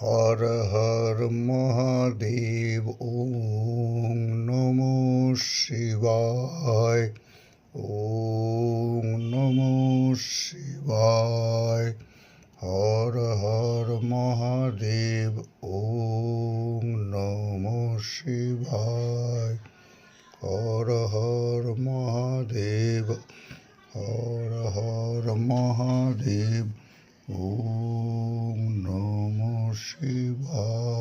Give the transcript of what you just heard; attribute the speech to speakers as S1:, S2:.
S1: হর হর মহাদেব। ওম নমঃ শিবায়। ওম নমঃ শিবায়। হর হর মহাদেব। ওম নমঃ শিবায়। হর হর মহাদেব। হর হর মহাদেব। ওম নমঃ শিবায়।